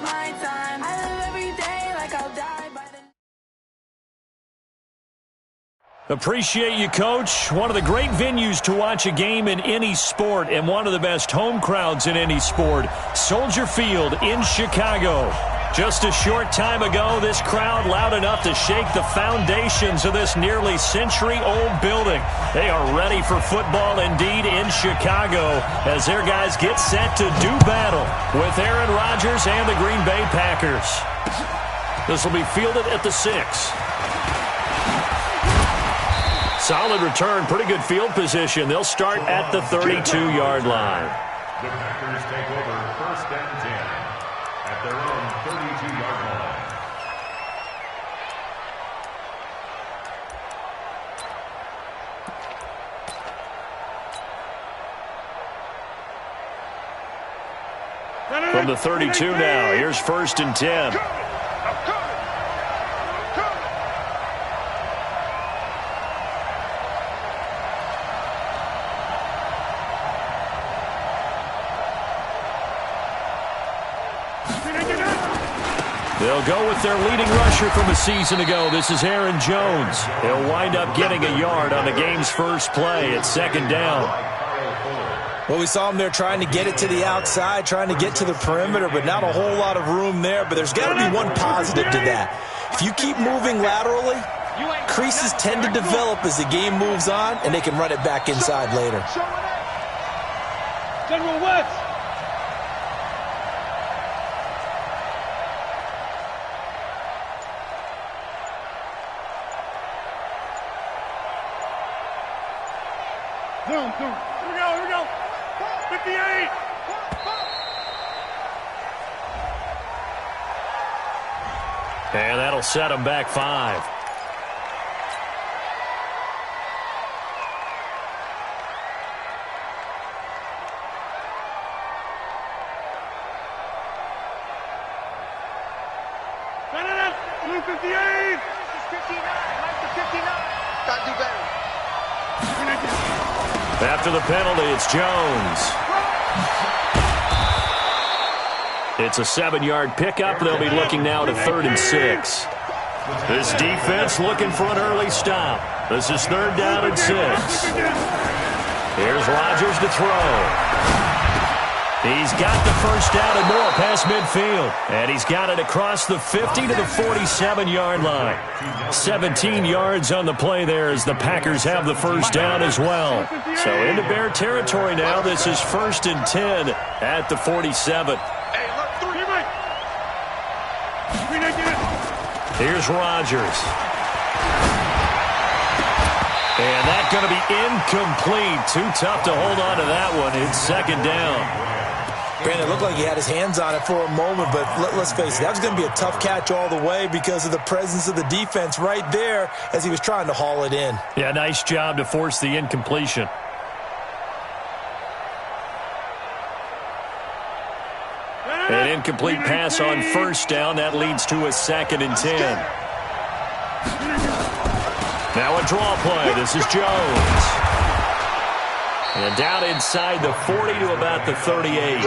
my time. I live every day like I'll die by the... Appreciate you, Coach. One of the great venues to watch a game in any sport and one of the best home crowds in any sport. Soldier Field in Chicago. Just a short time ago, this crowd loud enough to shake the foundations of this nearly century-old building. They are ready for football indeed in Chicago as their guys get set to do battle with Aaron Rodgers and the Green Bay Packers. This will be fielded at the 6. Solid return, pretty good field position. They'll start at the 32-yard line. The Packers take over 1st and 10 at their own 32-yard line. From the 32 now, here's 1st and 10. They'll go with their leading rusher from a season ago. This is Aaron Jones. He'll wind up getting a yard on the game's first play at 2nd down. Well, we saw him there trying to get it to the outside, trying to get to the perimeter, but not a whole lot of room there. But there's got to be one positive to that. If you keep moving laterally, creases tend to develop as the game moves on, and they can run it back inside later. General West. Zoom. Here we go. 58. And that'll set them back 5. Blue 58. This is 59. Mike the 59. Got to do better. After the penalty, it's Jones. It's a 7-yard pickup. They'll be looking now to 3rd and 6. This defense looking for an early stop. This is 3rd down and 6. Here's Rodgers to throw. He's got the first down and more past midfield. And he's got it across the 50 to the 47-yard line. 17 yards on the play there as the Packers have the first down as well. So into Bear territory now. This is 1st and 10 at the 47. Here's Rodgers. And that's going to be incomplete. Too tough to hold on to that one. It's 2nd down. Brandon, it looked like he had his hands on it for a moment, but let's face it, that was going to be a tough catch all the way because of the presence of the defense right there as he was trying to haul it in. Yeah, nice job to force the incompletion. An incomplete pass on 1st down. That leads to a 2nd and 10. Now a draw play. This is Jones. And down inside the 40 to about the 38.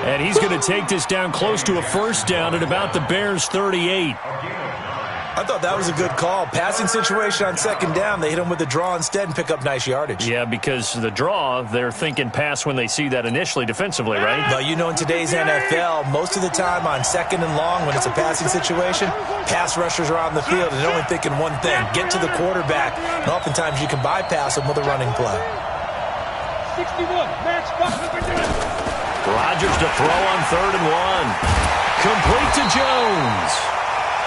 And he's going to take this down close to a first down at about the Bears' 38. I thought that was a good call. Passing situation on 2nd down. They hit him with the draw instead and pick up nice yardage. Yeah, because the draw, they're thinking pass when they see that initially defensively, right? Well, you know, in today's NFL, most of the time on 2nd and long when it's a passing situation, pass rushers are on the field and they're only thinking one thing, get to the quarterback. And oftentimes you can bypass them with a running play. 61. Match box. Rodgers to throw on 3rd and 1. Complete to Jones.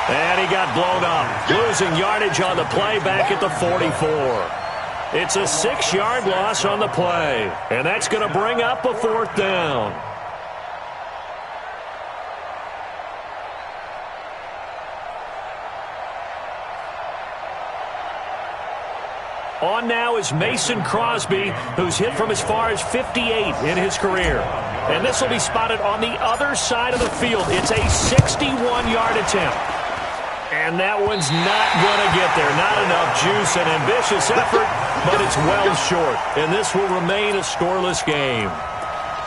And he got blown up. Losing yardage on the play back at the 44. It's a 6-yard loss on the play. And that's going to bring up a 4th down. On now is Mason Crosby, who's hit from as far as 58 in his career. And this will be spotted on the other side of the field. It's a 61-yard attempt. And that one's not going to get there. Not enough juice, an ambitious effort, but it's well short. And this will remain a scoreless game.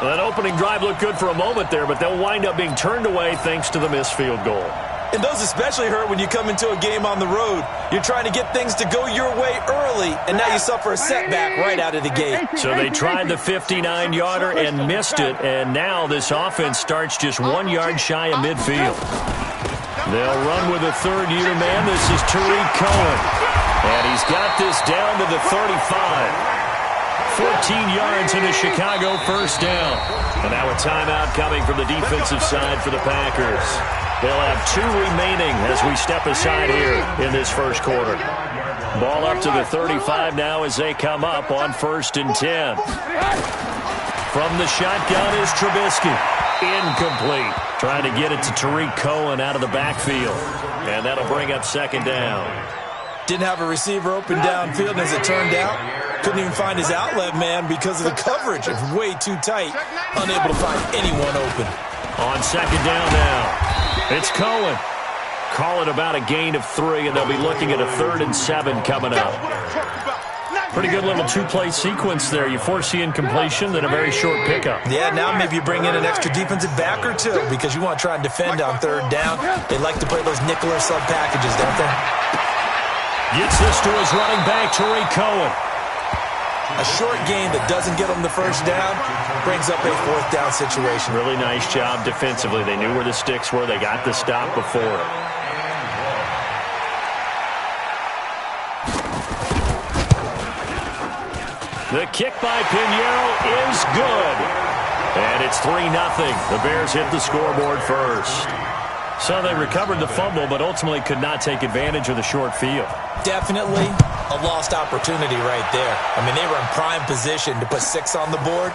Well, that opening drive looked good for a moment there, but they'll wind up being turned away thanks to the missed field goal. And those especially hurt when you come into a game on the road. You're trying to get things to go your way early, and now you suffer a setback right out of the gate. So they tried the 59-yarder and missed it, and now this offense starts just 1 yard shy of midfield. They'll run with a third-year man. This is Tariq Cohen, and he's got this down to the 35. 14 yards in a Chicago first down. And now a timeout coming from the defensive side for the Packers. They'll have 2 remaining as we step aside here in this first quarter. Ball up to the 35 now as they come up on 1st and 10. From the shotgun is Trubisky. Incomplete. Trying to get it to Tariq Cohen out of the backfield. And that'll bring up 2nd down. Didn't have a receiver open downfield, and as it turned out, couldn't even find his outlet man because of the coverage. It's way too tight. Unable to find anyone open. On 2nd down now, it's Cohen. Call it about a gain of 3, and they'll be looking at a 3rd and 7 coming up. Pretty good little 2-play sequence there. You force the incompletion, then a very short pickup. Yeah, now maybe you bring in an extra defensive back or 2 because you want to try and defend on 3rd down. They like to play those nickel or sub packages, don't they? Gets this to his running back, Tariq Cohen. A short gain that doesn't get them the 1st down brings up a 4th down situation. Really nice job defensively. They knew where the sticks were. They got the stop before it. The kick by Pinheiro is good. And it's 3-0. The Bears hit the scoreboard first. So they recovered the fumble, but ultimately could not take advantage of the short field. Definitely a lost opportunity right there. I mean, they were in prime position to put 6 on the board.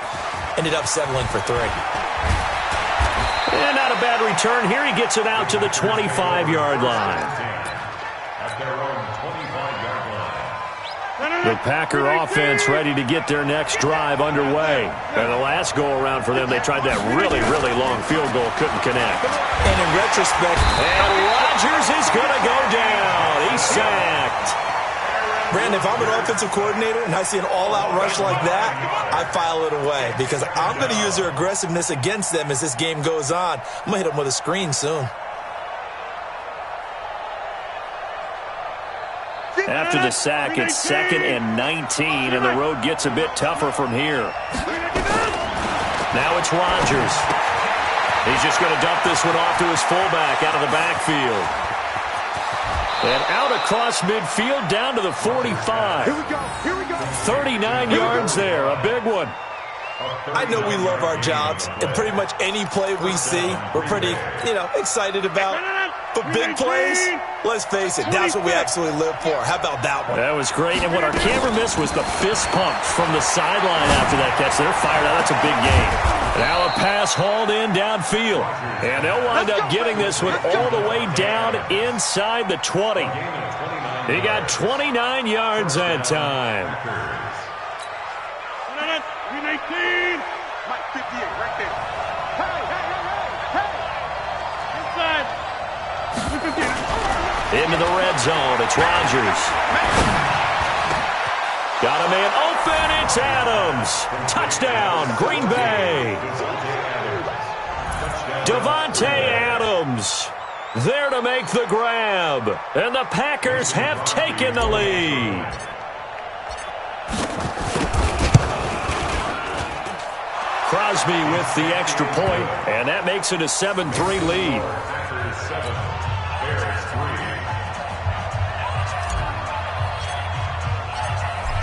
Ended up settling for 3. And not a bad return. Here he gets it out to the 25-yard line. At their own 25-yard line. The Packer offense ready to get their next drive underway. And the last go-around for them, they tried that really, really long field goal, couldn't connect. And in retrospect, and Rodgers is going to go down. He's sacked. Brandon, if I'm an offensive coordinator and I see an all-out rush like that, I file it away because I'm going to use their aggressiveness against them as this game goes on. I'm going to hit them with a screen soon. After the sack, it's 2nd and 19, and the road gets a bit tougher from here. Now it's Rodgers. He's just going to dump this one off to his fullback out of the backfield. And out across midfield down to the 45. Here we go. 39 yards there, a big one. I know we love our jobs, and pretty much any play we see, we're pretty, excited about. But big plays, let's face it, that's what we absolutely live for. How about that one? That was great, and what our camera missed was the fist pump from the sideline after that catch. They're fired out. That's a big game. Now a pass hauled in downfield, and they'll wind up getting this one all the way down inside the 20. He got 29 yards that time. 19. Mike 58 right there. Hey. Inside. Into the red zone. It's Rodgers. Got a man open. It's Adams. Touchdown, Green Bay. Davante Adams there to make the grab. And the Packers have taken the lead. Crosby with the extra point, and that makes it a 7-3 lead. Packers 7, Bears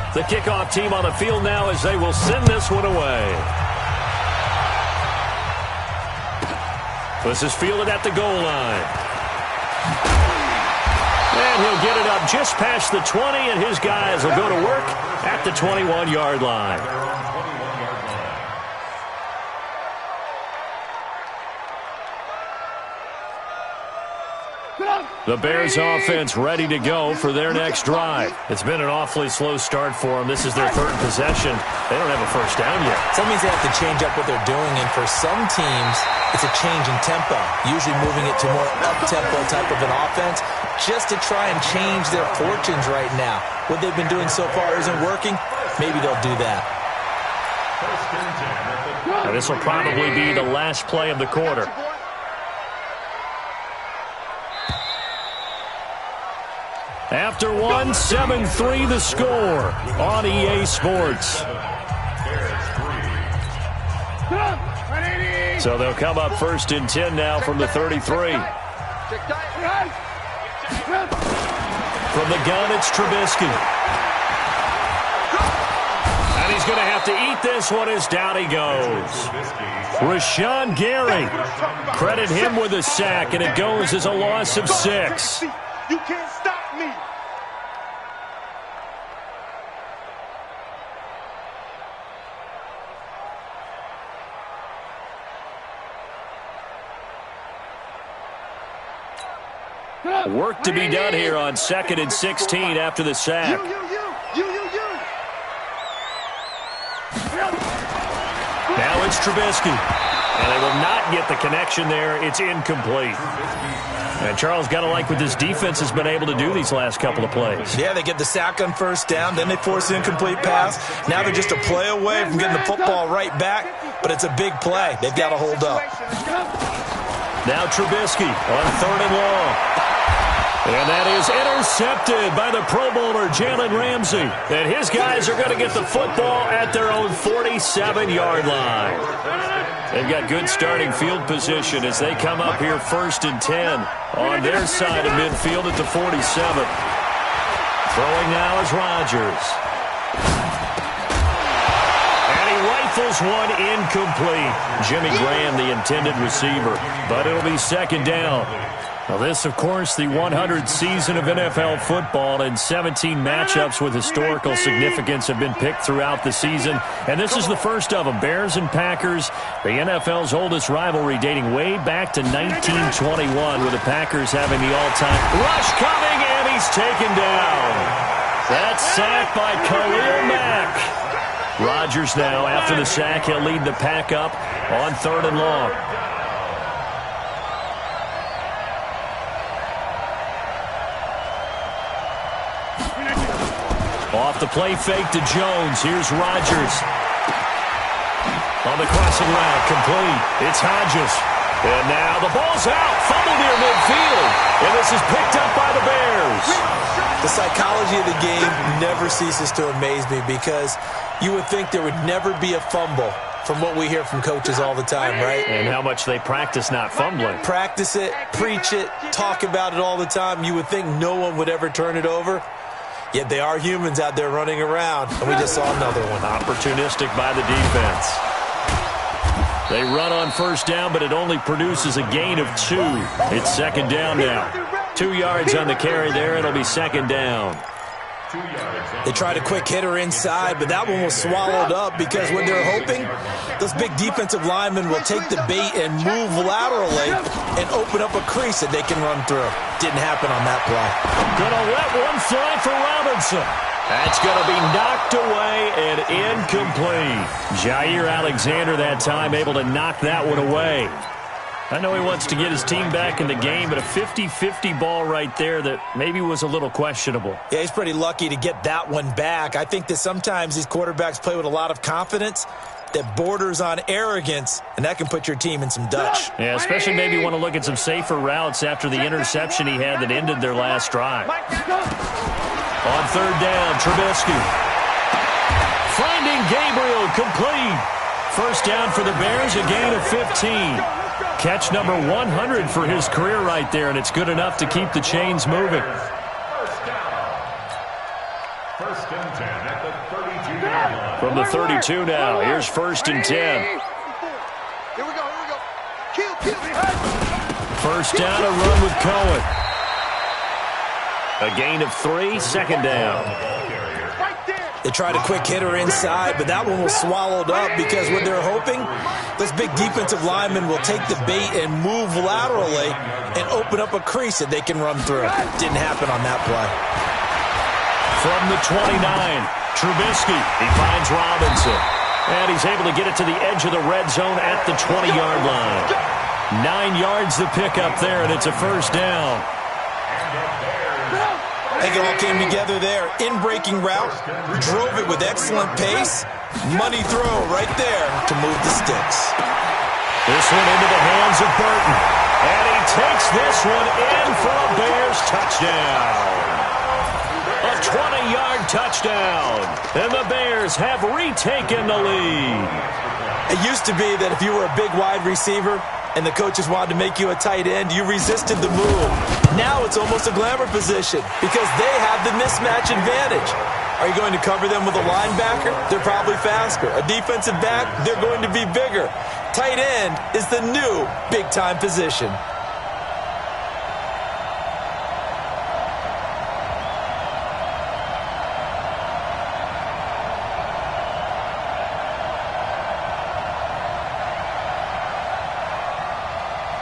3. The kickoff team on the field now as they will send this one away. This is fielded at the goal line. And he'll get it up just past the 20, and his guys will go to work at the 21-yard line. The Bears offense ready to go for their next drive. It's been an awfully slow start for them. This is their 3rd possession. They don't have a first down yet. So that means they have to change up what they're doing, and for some teams, it's a change in tempo, usually moving it to more up-tempo type of an offense just to try and change their fortunes right now. What they've been doing so far isn't working. Maybe they'll do that. And this will probably be the last play of the quarter. After one, 7-3 the score on EA Sports. So they'll come up 1st and 10 now from the 33. From the gun, it's Trubisky. And he's going to have to eat this one as down he goes. Rashawn Gary. Credit him with a sack, and it goes as a loss of 6. You can't stop me. Work to be done here on 2nd and 16 after the sack. Now it's Trubisky. And they will not get the connection there. It's incomplete. And Charles, got to like what this defense has been able to do these last couple of plays. Yeah, they get the sack on 1st down, then they force an incomplete pass. Now they're just a play away from getting the football right back, but it's a big play. They've got to hold up. Now Trubisky on 3rd and long. And that is intercepted by the Pro Bowler, Jalen Ramsey. And his guys are going to get the football at their own 47-yard line. They've got good starting field position as they come up here 1st and 10 on their side of midfield at the 47. Throwing now is Rodgers. And he rifles one incomplete. Jimmy Graham, the intended receiver. But it'll be 2nd down. Now this, of course, the 100th season of NFL football, and 17 matchups with historical significance have been picked throughout the season. And this is the first of them, Bears and Packers, the NFL's oldest rivalry dating way back to 1921, with the Packers having the all-time rush coming, and he's taken down. That's sacked by Khalil Mack. Rodgers now, after the sack, he'll lead the Pack up on 3rd and long. Off the play fake to Jones. Here's Rodgers. On the crossing route, complete. It's Hodges. And now the ball's out. Fumble near midfield. And this is picked up by the Bears. The psychology of the game never ceases to amaze me, because you would think there would never be a fumble from what we hear from coaches all the time, right? And how much they practice not fumbling. Practice it, preach it, talk about it all the time. You would think no one would ever turn it over. Yet they are humans out there running around, and we just saw another one. Opportunistic by the defense. They run on 1st down, but it only produces a gain of 2. It's 2nd down now. 2 yards on the carry there. It'll be 2nd down. They tried a quick hitter inside, but that one was swallowed up, because what they're hoping, those big defensive linemen will take the bait and move laterally and open up a crease that they can run through. Didn't happen on that play. Gonna let one fly for Robinson. That's going to be knocked away and incomplete. Jair Alexander that time able to knock that one away. I know he wants to get his team back in the game, but a 50-50 ball right there that maybe was a little questionable. Yeah, he's pretty lucky to get that one back. I think that sometimes these quarterbacks play with a lot of confidence that borders on arrogance, and that can put your team in some Dutch. Yeah, especially maybe want to look at some safer routes after the interception he had that ended their last drive. On 3rd down, Trubisky. Finding Gabriel, complete. 1st down for the Bears, a gain of 15. Catch number 100 for his career right there, and it's good enough to keep the chains moving. 1st and 10 at the 32-yard line. From the 32 now, here's 1st and 10. Here we go. Kill. 1st down, a run with Cohen. A gain of 3, 2nd down. They tried a quick hitter inside, but that one was swallowed up, because what they're hoping, those big defensive linemen will take the bait and move laterally and open up a crease that they can run through. Didn't happen on that play. From the 29, Trubisky. He finds Robinson. And he's able to get it to the edge of the red zone at the 20-yard line. 9 yards the pickup there, and it's a 1st down. I think it all came together there. In-breaking route, drove it with excellent pace. Money throw right there to move the sticks. This one into the hands of Burton. And he takes this one in for a Bears touchdown. A 20-yard touchdown. And the Bears have retaken the lead. It used to be that if you were a big wide receiver and the coaches wanted to make you a tight end, you resisted the move. Now it's almost a glamour position because they have the mismatch advantage. Are you going to cover them with a linebacker? They're probably faster. A defensive back? They're going to be bigger. Tight end is the new big-time position.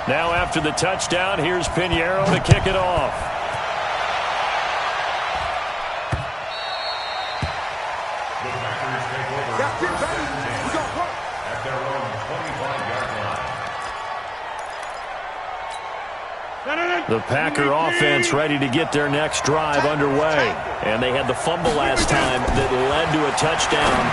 Now after the touchdown, here's Pinheiro to kick it off. The Packers take over at their own 25-yard line. The Packer offense ready to get their next drive underway. And they had the fumble last time that led to a touchdown.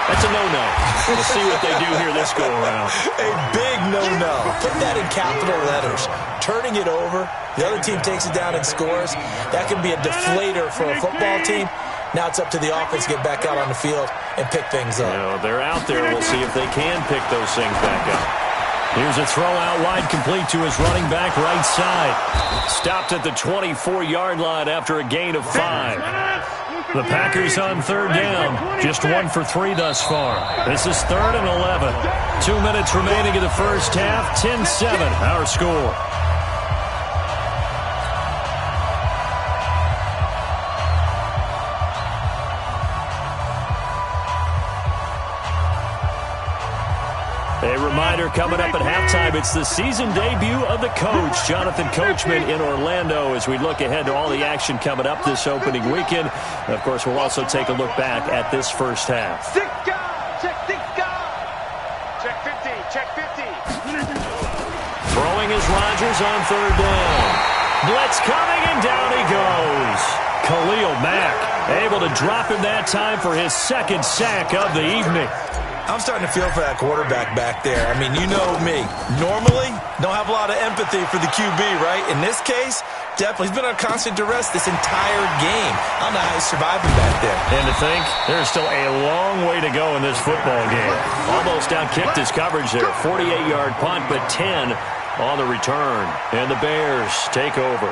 That's a no-no. We'll see what they do here this go-around. A big no-no. Put that in capital letters. Turning it over, the other team takes it down and scores. That can be a deflator for a football team. Now it's up to the offense to get back out on the field and pick things up. You know, they're out there. We'll see if they can pick those things back up. Here's a throw out wide, complete to his running back right side. Stopped at the 24-yard line after a gain of 5. The Packers on third down. Just 1 for 3 thus far. This is 3rd and 11. 2 minutes remaining in the first half. 10-7, our score. A reminder coming up at halftime, it's the season debut of the coach, Jonathan Coachman in Orlando, as we look ahead to all the action coming up this opening weekend. And of course, we'll also take a look back at this first half. Check 50, check 50. Throwing is Rodgers on third down. Blitz coming, and down he goes. Khalil Mack able to drop him that time for his second sack of the evening. I'm starting to feel for that quarterback back there. I mean, you know me. Normally, don't have a lot of empathy for the QB, right? In this case, definitely. He's been on constant duress this entire game. I don't know how he's surviving back there. And to think, there's still a long way to go in this football game. Almost outkicked his coverage there. 48-yard punt, but 10 on the return. And the Bears take over.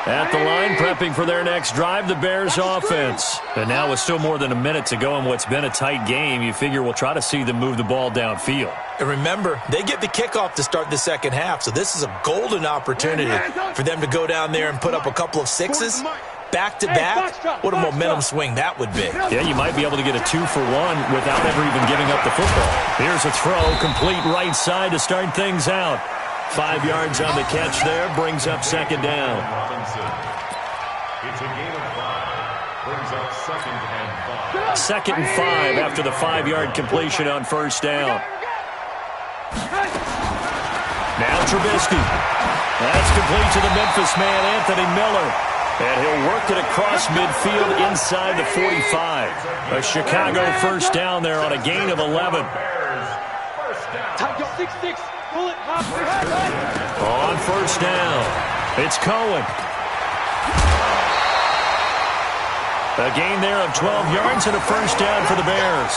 At the line, prepping for their next drive, the Bears offense. And now with still more than a minute to go in what's been a tight game, you figure we'll try to see them move the ball downfield. And remember, they get the kickoff to start the second half, so this is a golden opportunity for them to go down there and put up a couple of sixes. Back-to-back, what a momentum swing that would be. Yeah, you might be able to get a 2-for-1 without ever even giving up the football. Here's a throw, complete right side to start things out. 5 yards on the catch there, brings up second down. It's a gain of 5. Brings up 2nd and 5. 2nd and 5 after the 5-yard completion on first down. Now Trubisky. That's complete to the Memphis man, Anthony Miller. And he'll work it across midfield inside the 45. A Chicago first down there on a gain of 11. On first down, it's Cohen. A gain there of 12 yards and a first down for the Bears.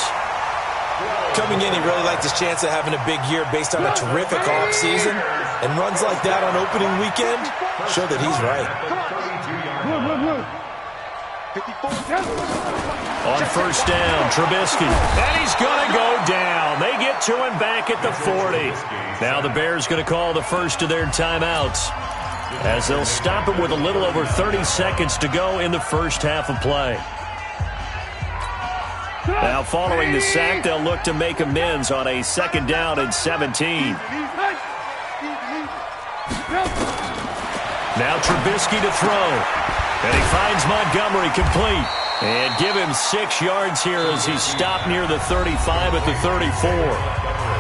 Coming in, he really liked his chance of having a big year based on a terrific offseason. And runs like that on opening weekend show that he's right. On first down, Trubisky. And he's going to go down. They get to him back at the 40. Now the Bears going to call the first of their timeouts, as they'll stop it with a little over 30 seconds to go in the first half of play. Now following the sack, they'll look to make amends on a 2nd down and 17. Now Trubisky to throw. And he finds Montgomery complete. And give him 6 yards here as he's stopped near the 35 at the 34.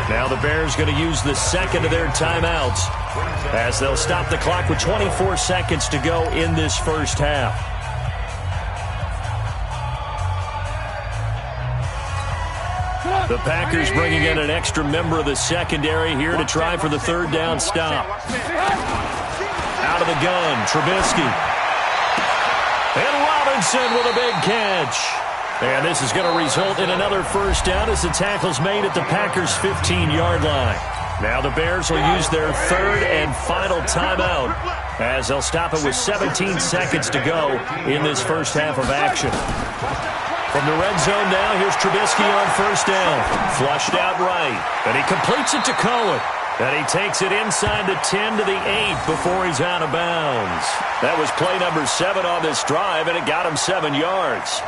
Now the Bears going to use the second of their timeouts as they'll stop the clock with 24 seconds to go in this first half. The Packers bringing in an extra member of the secondary here to try for the third down stop. Out of the gun, Trubisky. And Robinson with a big catch. And this is going to result in another first down as the tackle's made at the Packers' 15-yard line. Now the Bears will use their third and final timeout as they'll stop it with 17 seconds to go in this first half of action. From the red zone now, here's Trubisky on first down. Flushed out right. And he completes it to Cohen. And he takes it inside the 10 to the 8 before he's out of bounds. That was play number 7 on this drive, and it got him 7 yards.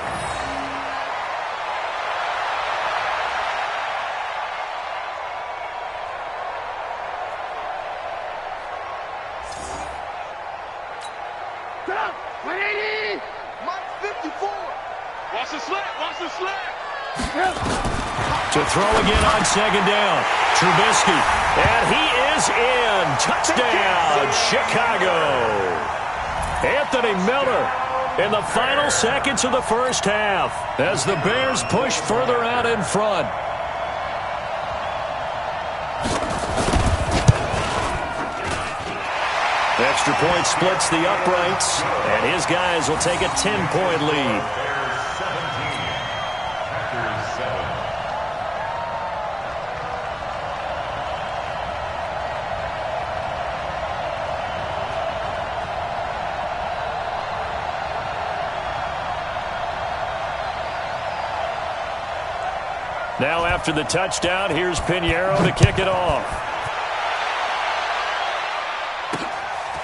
To throw again on second down. Trubisky. And he is in. Touchdown, Chicago. Anthony Miller in the final seconds of the first half as the Bears push further out in front. Extra point splits the uprights, and his guys will take a 10-point lead. Now after the touchdown, here's Pinheiro to kick it off.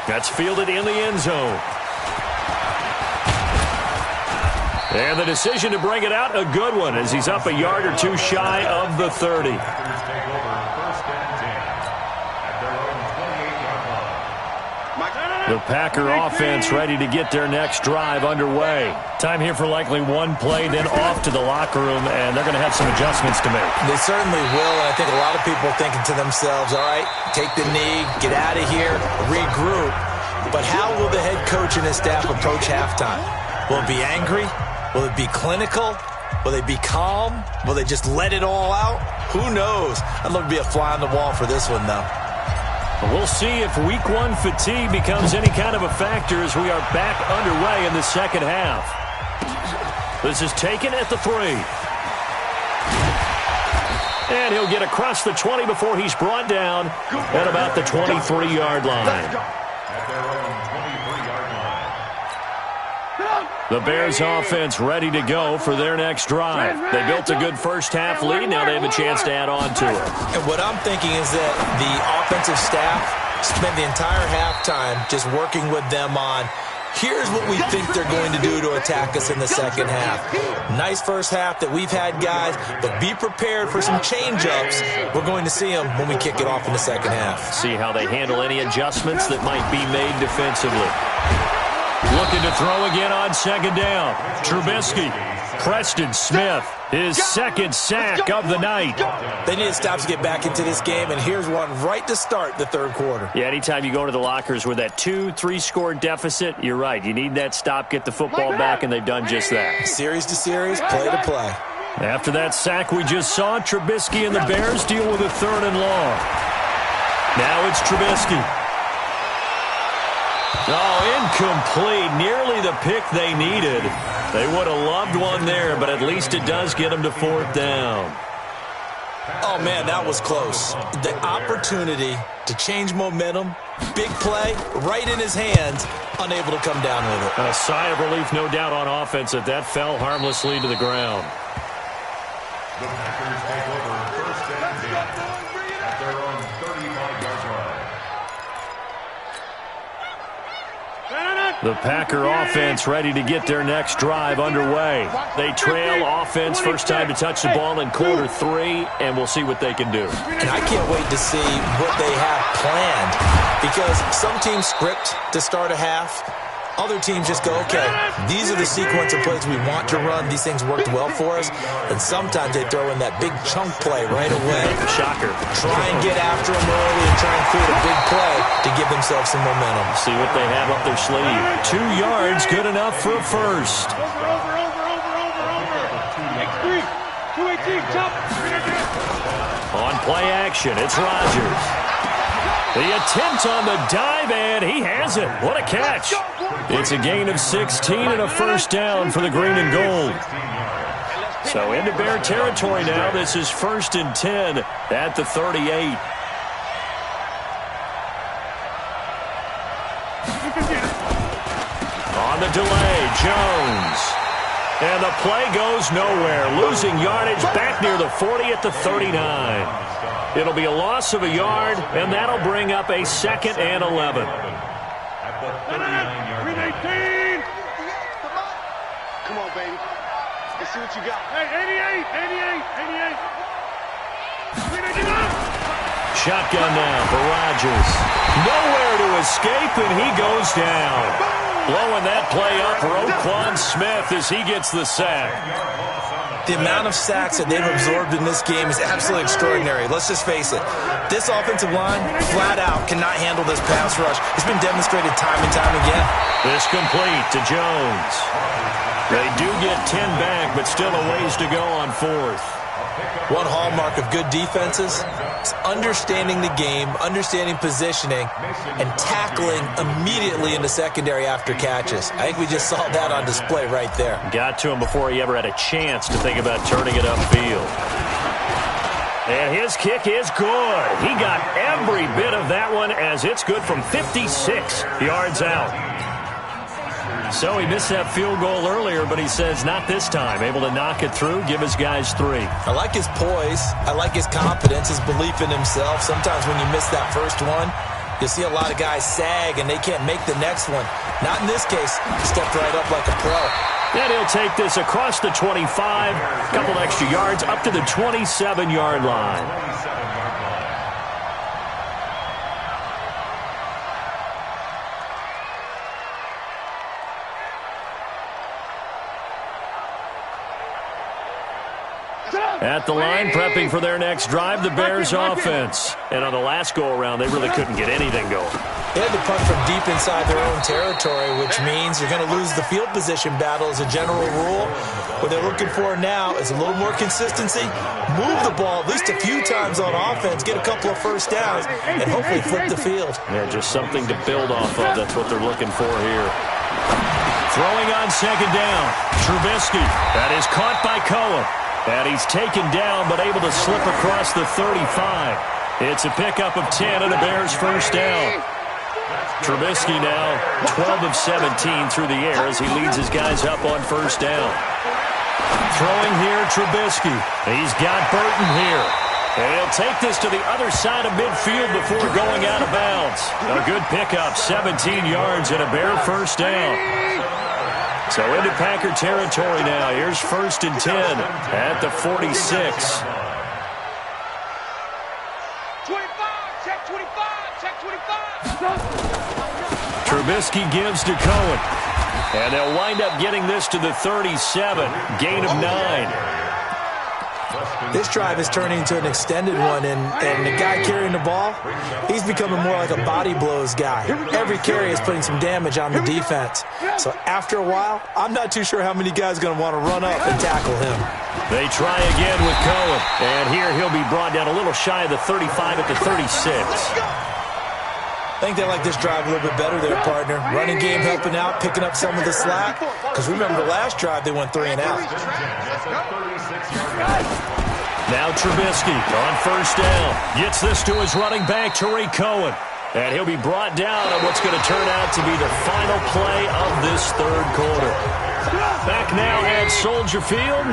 That's fielded in the end zone. And the decision to bring it out, a good one, as he's up a yard or two shy of the 30. The Packer offense ready to get their next drive underway. Time here for likely one play, then off to the locker room, and they're going to have some adjustments to make. They certainly will, and I think a lot of people are thinking to themselves, all right, take the knee, get out of here, regroup. But how will the head coach and his staff approach halftime? Will it be angry? Will it be clinical? Will they be calm? Will they just let it all out? Who knows? I'd love to be a fly on the wall for this one, though. We'll see if week one fatigue becomes any kind of a factor as we are back underway in the second half. This is taken at the 3. And he'll get across the 20 before he's brought down at about the 23-yard line. The Bears offense ready to go for their next drive. They built a good first-half lead. Now they have a chance to add on to it. And what I'm thinking is that the offensive staff spent the entire halftime just working with them on, here's what we think they're going to do to attack us in the second half. Nice first half that we've had, guys, but be prepared for some change-ups. We're going to see them when we kick it off in the second half. See how they handle any adjustments that might be made defensively. Looking to throw again on second down. Trubisky. Preston Smith, his second sack of the night. They need to stop to get back into this game, and here's one right to start the third quarter. Yeah, anytime you go to the lockers with that 2-3 deficit, you're right. You need that stop, get the football back, and they've done just that. Series to series, play to play. After that sack we just saw, Trubisky and the Bears deal with a third and long. Now it's Trubisky. Oh, incomplete. Nearly the pick they needed. They would have loved one there, but at least it does get them to fourth down. Oh, man, that was close. The opportunity to change momentum, big play, right in his hands, unable to come down with it. A sigh of relief, no doubt, on offense that that fell harmlessly to the ground. The Packers take over first and 10 at their own 35-yard line. The Packer offense ready to get their next drive underway. They trail offense first time to touch the ball in quarter 3, and we'll see what they can do. And I can't wait to see what they have planned, because some teams script to start a half. Other teams just go, okay, these are the sequence of plays we want to run. These things worked well for us. And sometimes they throw in that big chunk play right away. Shocker. Try and get after them early and try and create a big play to give themselves some momentum. See what they have up their sleeve. 2 yards, good enough for a first. On play action, it's Rodgers. The attempt on the dive, and he has it. What a catch. It's a gain of 16 and a first down for the green and gold. So into Bear territory now. This is 1st and 10 at the 38. On the delay, Jones. And the play goes nowhere. Losing yardage back near the 40 at the 39. It'll be a loss of a yard, and that'll bring up a 2nd and 11. At the 39-yard line. Come on, baby. Let's see what you got. Hey, 88. Shotgun now for Rodgers. Nowhere to escape, and he goes down. Blowing that play up for Roquan Smith as he gets the sack. The amount of sacks that they've absorbed in this game is absolutely extraordinary. Let's just face it. This offensive line, flat out, cannot handle this pass rush. It's been demonstrated time and time again. This complete to Jones. They do get 10 back, but still a ways to go on 4th. One hallmark of good defenses is understanding the game, understanding positioning, and tackling immediately in the secondary after catches. I think we just saw that on display right there. Got to him before he ever had a chance to think about turning it upfield. And his kick is good. He got every bit of that one as it's good from 56 yards out. So he missed that field goal earlier, but he says not this time. Able to knock it through, give his guys 3. I like his poise. I like his confidence, his belief in himself. Sometimes when you miss that first one, you see a lot of guys sag and they can't make the next one. Not in this case. He stepped right up like a pro. And he'll take this across the 25, a couple extra yards, up to the 27-yard line. At the line, prepping for their next drive, the Bears offense. And on the last go-around, they really couldn't get anything going. They had to punt from deep inside their own territory, which means you're going to lose the field position battle as a general rule. What they're looking for now is a little more consistency, move the ball at least a few times on offense, get a couple of first downs, and hopefully flip the field. Yeah, just something to build off of. That's what they're looking for here. Throwing on 2nd down. Trubisky. That is caught by Cohen. And he's taken down, but able to slip across the 35. It's a pickup of 10 and a Bears first down. Trubisky now 12 of 17 through the air as he leads his guys up on first down. Throwing here, Trubisky. He's got Burton here. And he'll take this to the other side of midfield before going out of bounds. A good pickup, 17 yards and a Bear first down. So into Packer territory now. Here's 1st and 10 at the 46. 25, check 25. Trubisky gives to Cohen. And they'll wind up getting this to the 37. Gain of 9. This drive is turning into an extended one, and the guy carrying the ball, he's becoming more like a body blows guy. Every carry is putting some damage on the defense. So after a while, I'm not too sure how many guys are going to want to run up and tackle him. They try again with Cohen. And here he'll be brought down a little shy of the 35 at the 36. I think they like this drive a little bit better there, partner. Running game helping out, picking up some of the slack. Because remember the last drive, they went 3 and out. Now Trubisky on first down. Gets this to his running back, Tariq Cohen. And he'll be brought down on what's going to turn out to be the final play of this 3rd quarter. Back now at Soldier Field.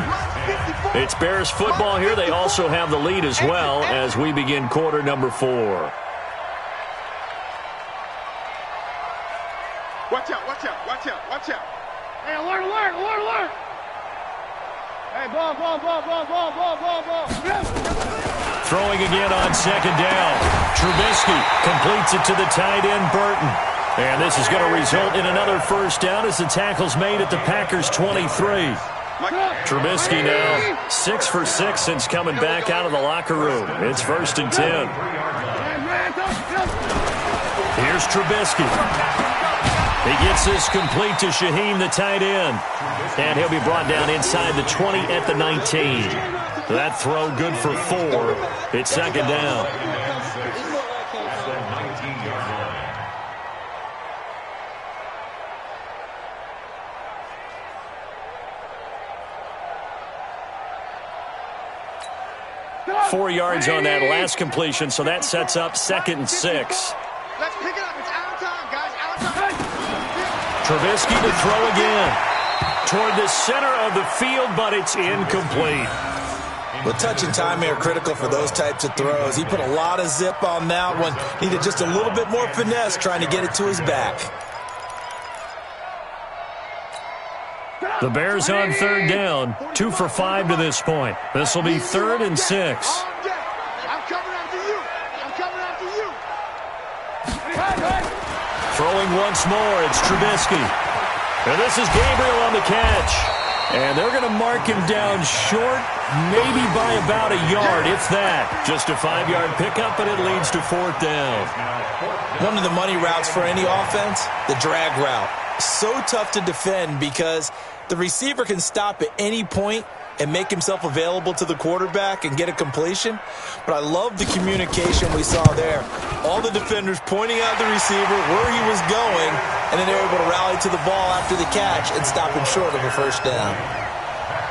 It's Bears football here. They also have the lead as well as we begin quarter number 4. Watch out. Hey, alert. Hey, ball. Throwing again on 2nd down. Trubisky completes it to the tight end, Burton. And this is going to result in another first down as the tackle's made at the Packers' 23. Trubisky now 6 for 6 since coming back out of the locker room. It's 1st and 10. Here's Trubisky. He gets this complete to Shaheem, the tight end. And he'll be brought down inside the 20 at the 19. That throw good for 4. It's 2nd down. 4 yards on that last completion, so that sets up 2nd and 6. Let's pick it up. It's out of time, guys. Out of time. Trubisky to throw again. Toward the center of the field, but it's incomplete. Well, touch and time are critical for those types of throws. He put a lot of zip on that one. Needed just a little bit more finesse trying to get it to his back. The Bears on 3rd down, 2 for 5 to this point. This will be 3rd and 6. I'm coming after you. I'm coming after you. Throwing once more, it's Trubisky. And this is Gabriel on the catch. And they're going to mark him down short, maybe by about a yard, if that. Just a 5-yard pickup, but it leads to 4th down. One of the money routes for any offense, the drag route. So tough to defend because the receiver can stop at any point and make himself available to the quarterback and get a completion. But I love the communication we saw there. All the defenders pointing out the receiver, where he was going, and then they were able to rally to the ball after the catch and stop him short of a 1st down.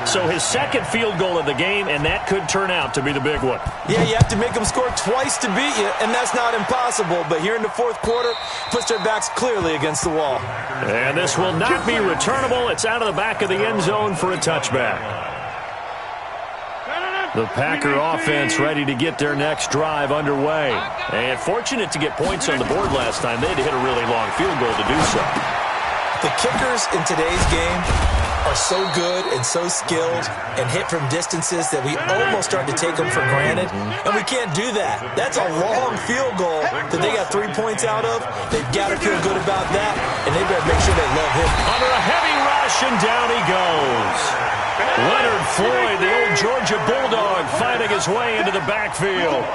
So his 2nd field goal of the game, and that could turn out to be the big one. Yeah, you have to make them score twice to beat you, and that's not impossible. But here in the 4th quarter, puts their backs clearly against the wall. And this will not be returnable. It's out of the back of the end zone for a touchback. The Packer offense ready to get their next drive underway. And fortunate to get points on the board last time. They had to hit a really long field goal to do so. The kickers in today's game are so good and so skilled and hit from distances that we almost start to take them for granted, and we can't do that. That's a long field goal that they got 3 points out of. They've got to feel good about that, and they better make sure they love him. Under a heavy rush, and down he goes. Leonard Floyd, the old Georgia Bulldog, fighting his way into the backfield.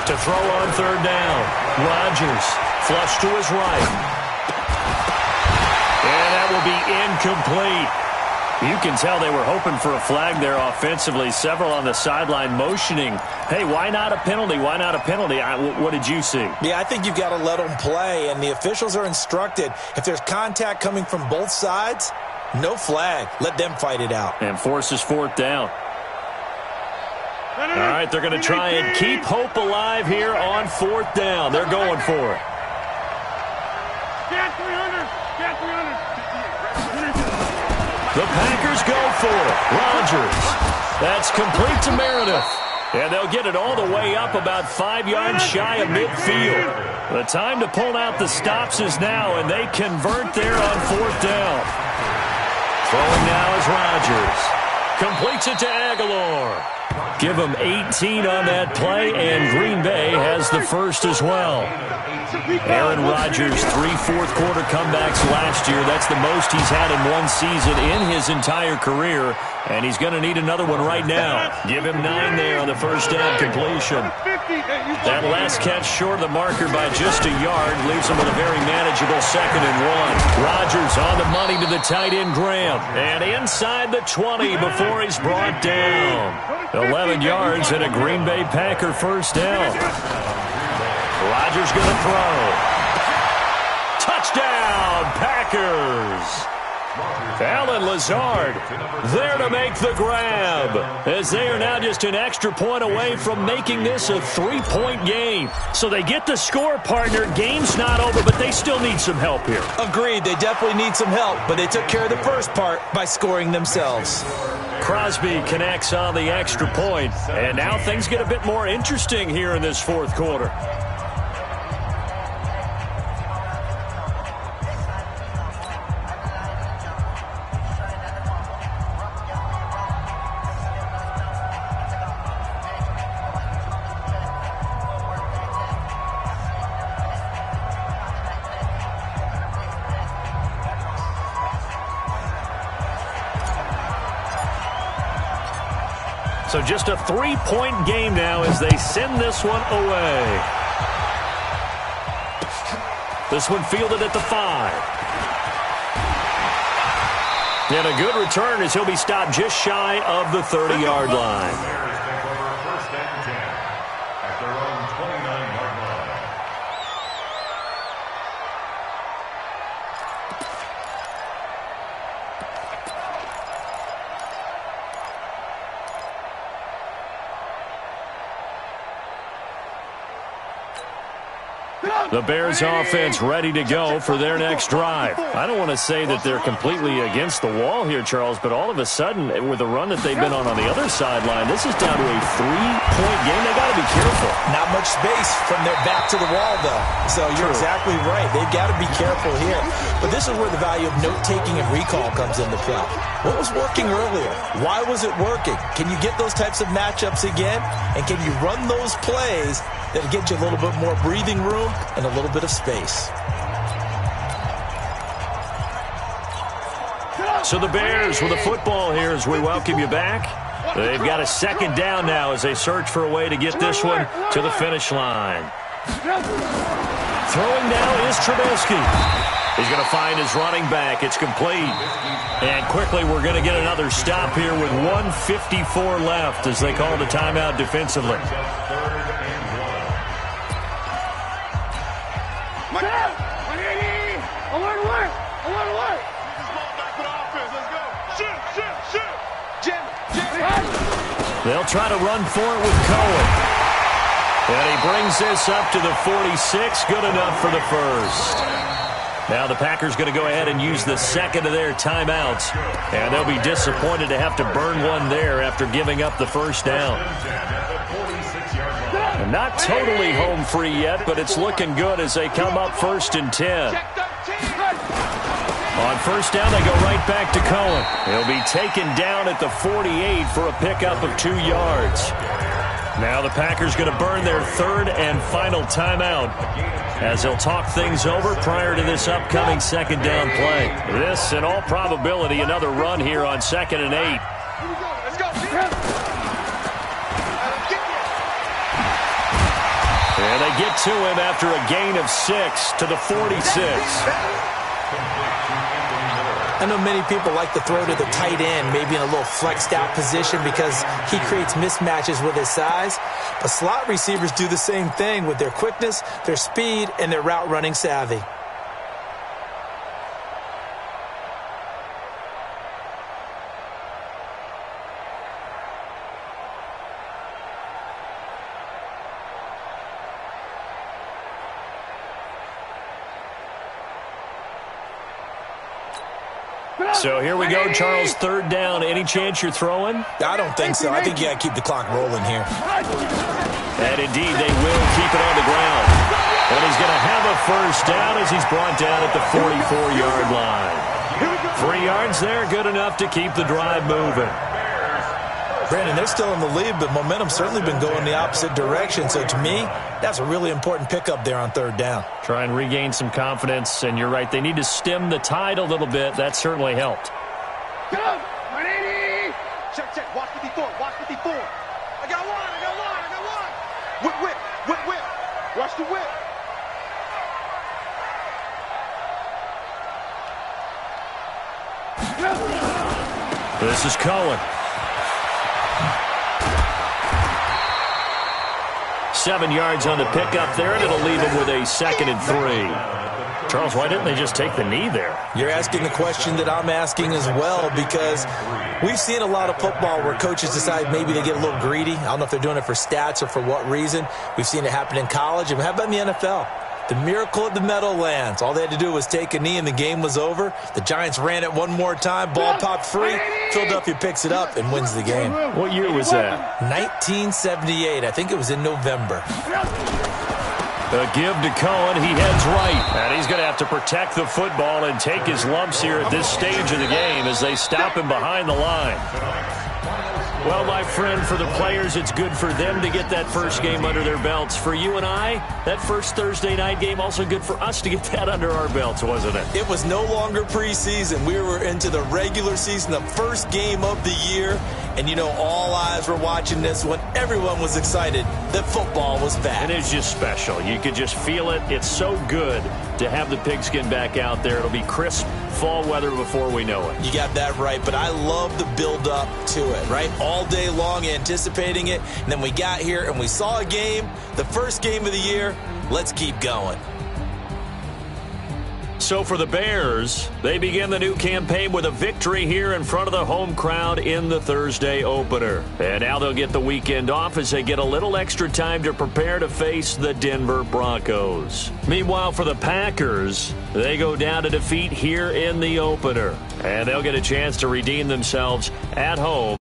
To throw on 3rd down, Rodgers, flush to his right. And that will be incomplete. You can tell they were hoping for a flag there offensively. Several on the sideline motioning, hey, why not a penalty? Why not a penalty? What did you see? Yeah, I think you've got to let them play, and the officials are instructed. If there's contact coming from both sides, no flag. Let them fight it out. And forces 4th down. All right, they're going to try and keep hope alive here on 4th down. They're going for it. The Packers go for it. Rodgers. That's complete to Meredith. And they'll get it all the way up about 5 yards shy of midfield. The time to pull out the stops is now, and they convert there on 4th down. Throwing now is Rodgers. Completes it to Aguilar. Give them 18 on that play, and Green Bay has the first as well. Aaron Rodgers, 3 fourth-quarter comebacks last year. That's the most he's had in one season in his entire career, and he's going to need another one right now. Give him 9 there on the first down completion. That last catch short of the marker by just a yard leaves him with a very manageable 2nd and 1. Rodgers on the money to the tight end Graham, and inside the 20 before he's brought down. 11 yards and a Green Bay Packer first down. Rodgers going to throw. Touchdown, Packers. Allen Lazard there to make the grab, as they are now just an extra point away from making this a 3-point game. So they get the score, partner. Game's not over, but they still need some help here. Agreed, they definitely need some help, but they took care of the first part by scoring themselves. Crosby connects on the extra point, and now things get a bit more interesting here in this 4th quarter. So just a 3-point game now as they send this one away. This one fielded at the 5. And a good return as he'll be stopped just shy of the 30-yard line. Bears take over first and 10 at their own 29-yard line. The Bears offense ready to go for their next drive. I don't want to say that they're completely against the wall here, Charles, but all of a sudden, with the run that they've been on the other sideline, this is down to a 3-point game. They got to be careful. Not much space from their back to the wall, though. So you're exactly right. They've got to be careful here. But this is where the value of note-taking and recall comes into play. What was working earlier? Why was it working? Can you get those types of matchups again? And can you run those plays that'll get you a little bit more breathing room and a little bit of space? So the Bears with the football here as we welcome you back. They've got a second down now as they search for a way to get this one to the finish line. Throwing now is Trubisky. He's going to find his running back. It's complete. And quickly we're going to get another stop here with 1:54 left as they call the timeout defensively. They'll try to run for it with Cohen. And he brings this up to the 46. Good enough for the first. Now the Packers going to go ahead and use the second of their timeouts. And they'll be disappointed to have to burn one there after giving up the first down. And not totally home free yet, but it's looking good as they come up 1st and 10. On first down, they go right back to Cohen. He'll be taken down at the 48 for a pickup of 2 yards. Now the Packers going to burn their third and final timeout as they'll talk things over prior to this upcoming second down play. This, in all probability, another run here on 2nd and 8. And they get to him after a gain of 6 to the 46. I know many people like to throw to the tight end, maybe in a little flexed out position because he creates mismatches with his size. But slot receivers do the same thing with their quickness, their speed, and their route running savvy. So here we go, Charles, third down. Any chance you're throwing? I don't think so. I think you got to keep the clock rolling here. And indeed, they will keep it on the ground. And he's going to have a first down as he's brought down at the 44-yard line. 3 yards there, good enough to keep the drive moving. Brandon, they're still in the lead, but momentum's certainly been going the opposite direction. So to me, that's a really important pickup there on third down. Try and regain some confidence, and you're right. They need to stem the tide a little bit. That certainly helped. Go! 180! Check, check. Watch 54. Watch 54. I got one. Whip. Watch the whip. This is Cohen. 7 yards on the pickup there, and it'll leave him with a 2nd and 3. Charles, why didn't they just take the knee there? You're asking the question that I'm asking as well, because we've seen a lot of football where coaches decide maybe they get a little greedy. I don't know if they're doing it for stats or for what reason. We've seen it happen in college, and how about in the NFL? The miracle at the Meadowlands. All they had to do was take a knee and the game was over. The Giants ran it one more time. Ball popped free. Philadelphia picks it up and wins the game. What year was that? 1978. I think it was in November. A give to Cohen. He heads right. And he's going to have to protect the football and take his lumps here at this stage of the game as they stop him behind the line. Well, my friend, for the players, it's good for them to get that first game under their belts. For you and I, that first Thursday night game, also good for us to get that under our belts, wasn't it? It was no longer preseason. We were into the regular season, the first game of the year, And you know, all eyes were watching this when everyone was excited that football was back. It is just special. You could just feel it. It's so good to have the pigskin back out there. It'll be crisp fall weather before we know it. You got that right, but I love the build-up to it, right? All day long anticipating it, and then we got here and we saw a game, the first game of the year. Let's keep going. So for the Bears, they begin the new campaign with a victory here in front of the home crowd in the Thursday opener. And now they'll get the weekend off as they get a little extra time to prepare to face the Denver Broncos. Meanwhile, for the Packers, they go down to defeat here in the opener. And they'll get a chance to redeem themselves at home.